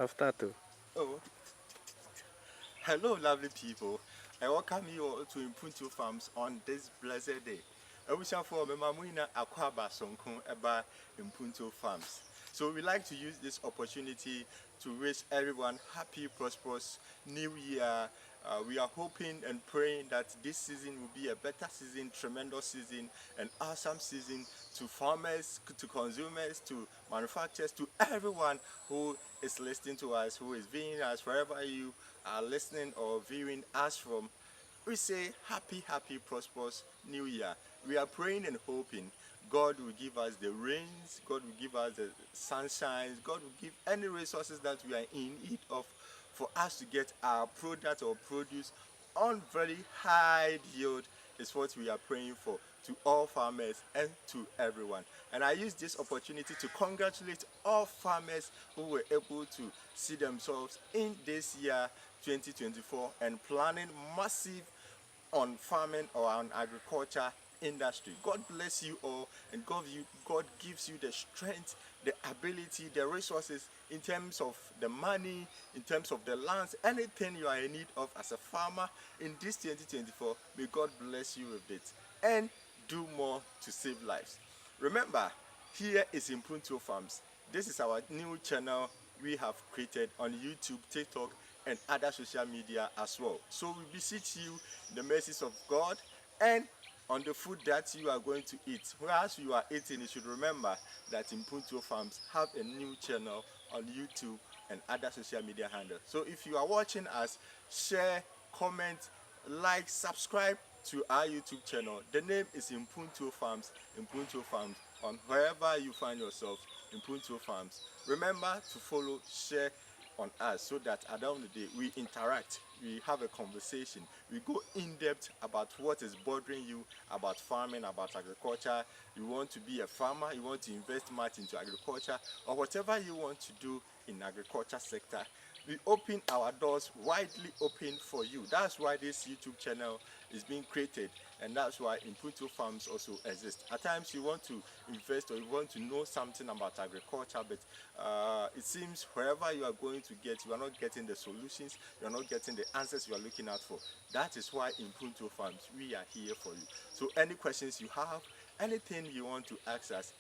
After two. Oh, hello, lovely people. I welcome you all to Impuntu Farms on this blessed day. I wish for Memamuina Akwaba Sonko Eba Impuntu Farms. So we like to use this opportunity to wish everyone happy, prosperous new year. We are hoping and praying that this season will be a better season, tremendous season, an awesome season to farmers, to consumers, to manufacturers, to everyone who is listening to us, who is viewing us, wherever you are listening or viewing us from. We say happy, prosperous new year. We are praying and hoping God will give us the rains, God will give us the sunshine, God will give any resources that we are in need of for us to get our product or produce on very high yield is what we are praying for to all farmers and to everyone. And I use this opportunity to congratulate all farmers who were able to see themselves in this year 2024 and planning massive on farming or on agriculture industry. God bless you all, and God gives you the strength, the ability, the resources in terms of the money, in terms of the lands, anything you are in need of as a farmer in this 2024. May God bless you with it and do more to save lives. Remember, here is Impunto Farms. This is our new channel we have created on YouTube, TikTok, and other social media as well. So we beseech you in the mercies of God and on the food that you are going to eat. Whereas you are eating, you should remember that Impunto Farms have a new channel on YouTube and other social media handles. So if you are watching us, share, comment, like, subscribe to our YouTube channel. The name is Impunto Farms, Impunto Farms, on wherever you find yourself, Impunto Farms. Remember to follow, share on us so that at the end of the day we interact, we have a conversation, we go in depth about what is bothering you about farming, about agriculture. You want to be a farmer, you want to invest much into agriculture, or whatever you want to do in agriculture sector. We open our doors widely open for you. That's why this YouTube channel is being created, and that's why Impunto Farms also exist. At times you want to invest or you want to know something about agriculture, but it seems wherever you are going to get, you are not getting the solutions, you are not getting the answers you are looking out for. That is why in Punto Farms we are here for you. So any questions you have, anything you want to ask us,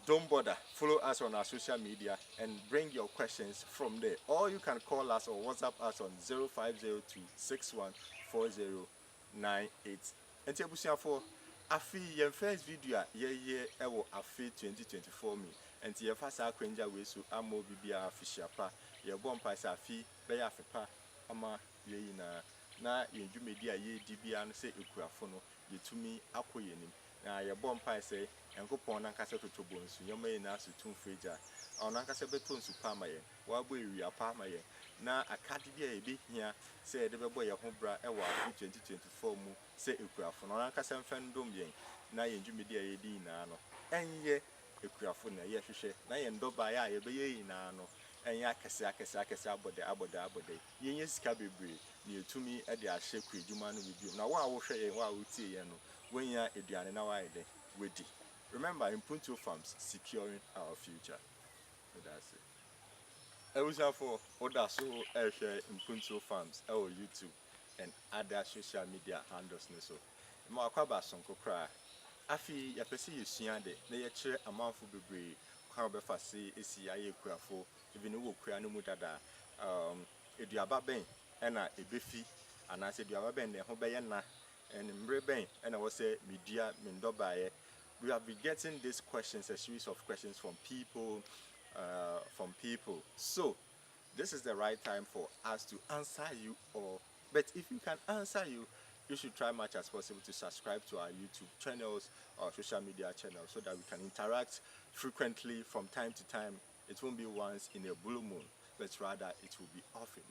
don't bother. Follow us on our social media and bring your questions from there. Or you can call us or WhatsApp us on 0502 614098. And for afi your first video ye ewo afi 2024 me. And your first akwenja we so amo bibia official pa. Ye bon pa sa afi be ya fepa ama ye na ye dwumedi a ye di bia no se ekuafo no yetumi akoye nim. Na ye bon pa say Yankopɔn nankasa totobo nsu nyoma yi na asotum fragya ɔno nankasa beto nsu pa ma yɛn wabɔ ewia pa ma yɛn na akade bi a yɛbɛhia sɛ yɛde bɛbɔ yɛn ho bra ɛwɔ afi 2024 mu sɛ ekurafo no nankasa mfa ndom yɛn na yɛn dwumedi a yɛdi nyinaa no ɛnyɛ ekurafo na yɛhwehwɛ na yɛn dɔbaeɛ a yɛbɛyɛ nyinaa no ɛnyɛ akɛse abɔde yɛnyɛ sika bebree na yɛtumi ɛde ahyɛ kɔ edwuma no bi na wo a wohwɛ yɛn wo a wotie yɛn no wonya aduane na wayɛ dɛ wedi. Remember, Impunto Farms securing our future. So that's it. I wish for other so share Impunto Farms, our YouTube and other social media handles. So, my kwaba sonko cry. Afi ya pesi yusua de na ye kire amanfo bebre kwa be fase esi aye kuafo even wo kura no mu dada eduaba ben na ebefi anase eduaba ben ne ho be ye na en mbre ben na wo se media mendobaye. We have been getting these questions, a series of questions from people. So this is the right time for us to answer you all. But if we can answer you, you should try much as possible to subscribe to our YouTube channels or social media channels so that we can interact frequently from time to time. It won't be once in a blue moon, but rather it will be often.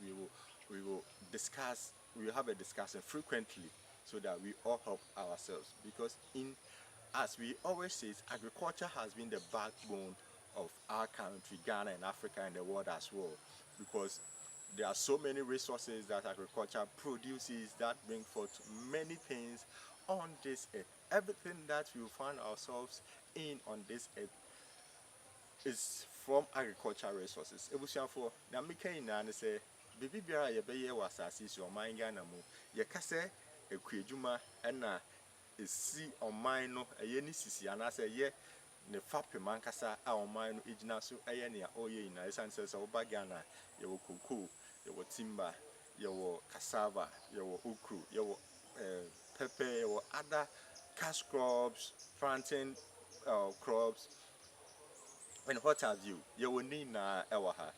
We will discuss. We will have a discussion frequently so that we all help ourselves, because as we always say, agriculture has been the backbone of our country, Ghana and Africa and the world as well, because there are so many resources that agriculture produces that bring forth many things on this earth. Everything that we find ourselves in on this earth is from agricultural resources. Ebusiafo na meka ina ne say bibi biara ye beye wa asase so man Ghana mu ye ka say ekuadwuma na esi oman no eye ni sisi anase ye ne fapem ankasa a oman no ejina so eye ne oye ina esan say so ba Ghana ye wo cocoa ye wo timber ye wo cassava ye wo okra ye wo pepper ye wo other cash crops planting crops and what have you. You will need na ewaha.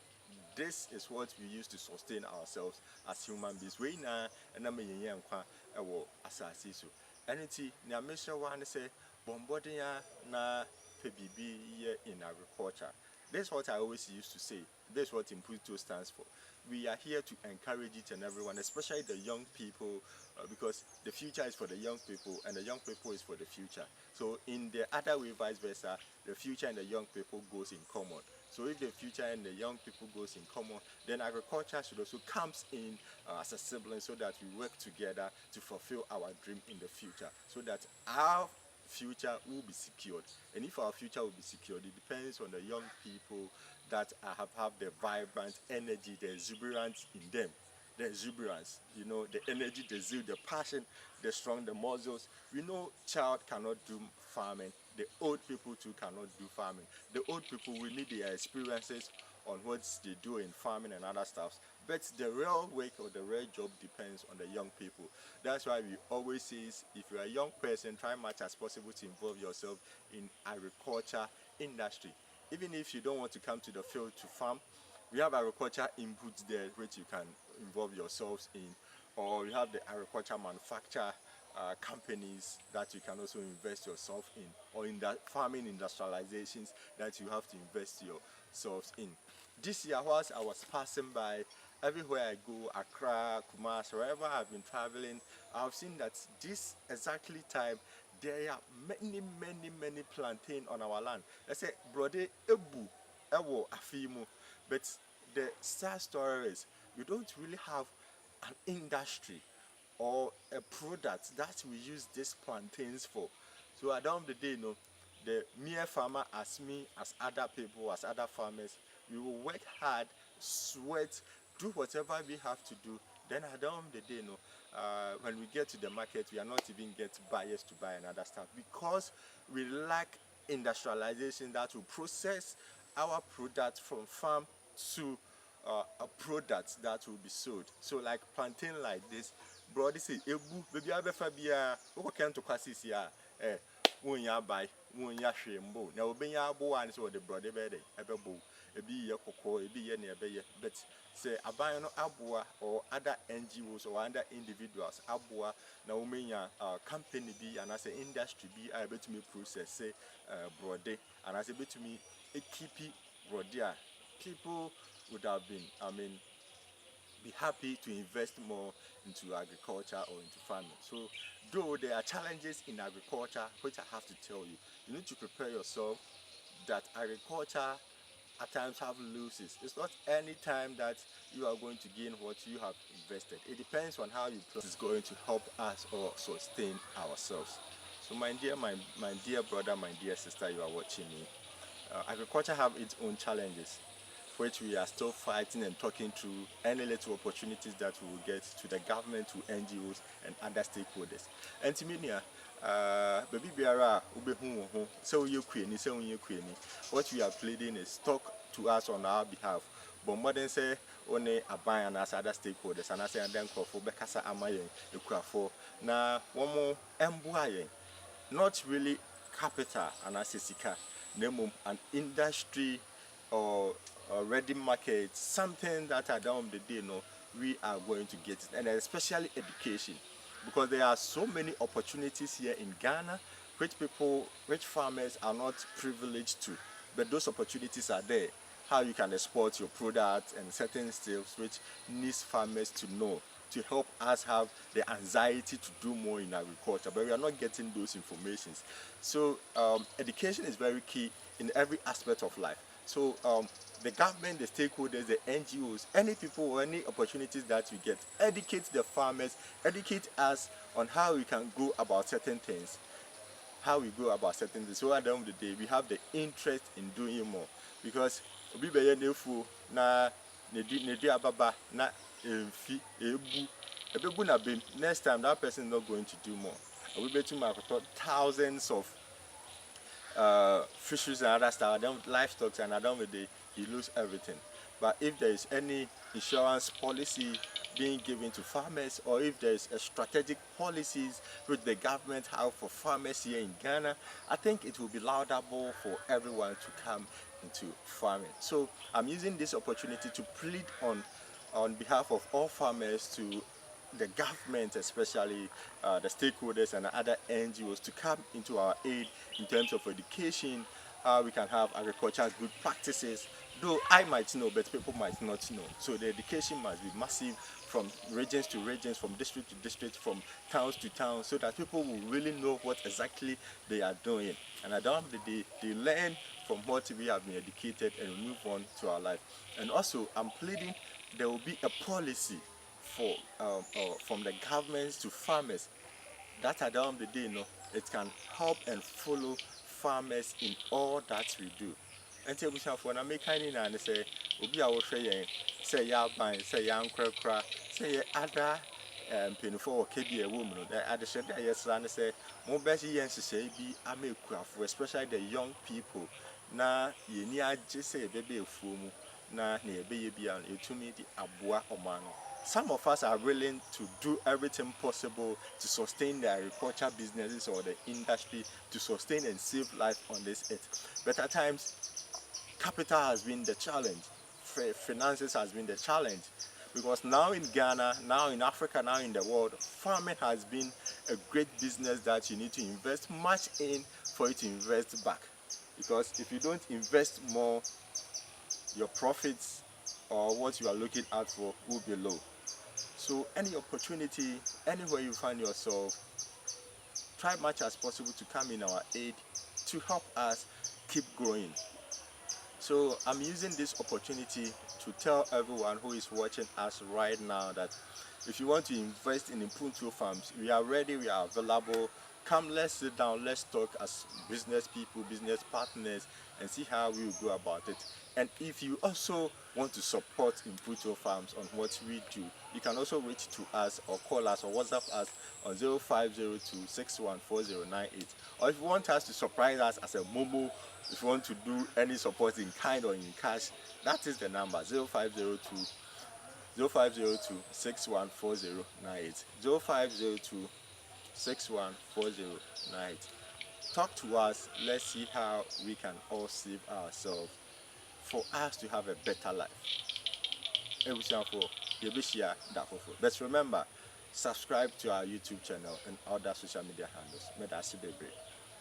This is what we use to sustain ourselves as human beings. We na and I'm a ewo asasi so. Anything na make sure one say bombodia na PBB in agriculture. This is what I always used to say. This is what Impunto stands for. We are here to encourage each and everyone, especially the young people, because the future is for the young people and the young people is for the future. So in the other way, vice versa, the future and the young people goes in common. So if the future and the young people goes in common, then agriculture should also comes in as a sibling so that we work together to fulfill our dream in the future, so that our future will be secured. And if our future will be secured, it depends on the young people that have the vibrant energy, the exuberance in them. The exuberance, you know, the energy, the zeal, the passion, the strong, the muscles. We know child cannot do farming. The old people too cannot do farming. The old people will need their experiences on what they do in farming and other stuff. But the real work or the real job depends on the young people. That's why we always say, if you're a young person, try much as possible to involve yourself in agriculture industry. Even if you don't want to come to the field to farm, we have agriculture inputs there which you can involve yourselves in, or you have the agriculture manufacture companies that you can also invest yourself in, or in that farming industrializations that you have to invest yourselves in. This year, whilst I was passing by, everywhere I go, Accra, Kumasi, wherever I've been traveling, I've seen that this exactly time there are many plantain on our land. Let's say, brode ebu, ewo afimu, but the sad story is we don't really have an industry or a product that we use these plantains for. So at the end of the day, the mere farmer as me, as other people, as other farmers, we will work hard, sweat, do whatever we have to do. Then at the end of the day, when we get to the market, we are not even get buyers to buy another stuff because we lack industrialization that will process our product from farm to a product that will be sold. So like plantain like this, brother say, "Ebu, baby, I be fabia. Who can to passes here? Wunya buy, wunya shembo. Now benya abo and so the brother bede, ebebo, ebi ye koko, ebi ye nebe ye. But say abayano abua or other NGOs or other individuals abua na umenya company be and as an industry be able to me process say brother and as able to me keep brother. People would have been, be happy to invest more into agriculture or into farming. So, though there are challenges in agriculture, which I have to tell you, you need to prepare yourself that agriculture at times have losses. It's not any time that you are going to gain what you have invested. It depends on how you plan. It's going to help us or sustain ourselves. So, my dear brother, my dear sister, you are watching me. Agriculture have its own challenges, which we are still fighting and talking through any little opportunities that we will get to the government, to NGOs and other stakeholders. And to me, baby biara ubehu ho so you kwani so you kwani, what we are pleading is talk to us on our behalf. But more than say only aban and as other stakeholders and as then call for bekasa amayen ekrafo na womo emboayen, not really capital and as sika name an industry or ready market, something that at the end of the day, we are going to get it, and especially education, because there are so many opportunities here in Ghana, which farmers are not privileged to, but those opportunities are there. How you can export your product and certain skills which needs farmers to know to help us have the anxiety to do more in agriculture, but we are not getting those informations. So education is very key in every aspect of life. So the government, the stakeholders, the NGOs, any people or any opportunities that you get, educate the farmers, educate us on how we can go about certain things, how we go about certain things. So at the end of the day, we have the interest in doing more, because obi be ye nefu na ne di ababa na emfi ebu na bem. Next time that person is not going to do more. We bet you thousands of fishes and other stuff, then livestock, and at the end of the day, you lose everything. But if there is any insurance policy being given to farmers, or if there is a strategic policies which the government have for farmers here in Ghana, I think it will be laudable for everyone to come into farming. So I'm using this opportunity to plead on behalf of all farmers to the government, especially the stakeholders and other NGOs, to come into our aid in terms of education, how we can have agricultural good practices. Though I might know, but people might not know. So the education must be massive, from regions to regions, from district to district, from towns to towns, so that people will really know what exactly they are doing. And at the end of the day, they learn from what we have been educated and move on to our life. And also, I'm pleading there will be a policy for from the governments to farmers, that at the end of the day, it can help and follow farmers in all that we do. And tell me for na make any na say obi a wo hwe yen say ya ban say ya nkrakra say other penifo okebi e wo mu no ade hye da yesra ne say mo be hye yen hye bi amakurafo, especially the young people, na ye ni age say bebe efuo mu na na ebe ye bia etumi di aboa omano. Some of us are willing to do everything possible to sustain the agriculture businesses or the industry, to sustain and save life on this earth. But at times, capital has been the challenge, finances has been the challenge, because now in Ghana, now in Africa, now in the world, farming has been a great business that you need to invest much in for it to invest back. Because if you don't invest more, your profits or what you are looking out for will be low. So any opportunity, anywhere you find yourself, try much as possible to come in our aid to help us keep growing. So I'm using this opportunity to tell everyone who is watching us right now that if you want to invest in Impuntu Farms, we are ready, we are available. Come, let's sit down, let's talk as business people, business partners, and see how we will go about it. And if you also want to support Impuntu Farms on what we do, you can also reach to us or call us or WhatsApp us on 0502-614098. Or if you want us to surprise us as a Momo, if you want to do any support in kind or in cash, that is the number 0502-614098. 0502-614098. Talk to us. Let's see how we can all save ourselves for us to have a better life. But remember, subscribe to our YouTube channel and other social media handles.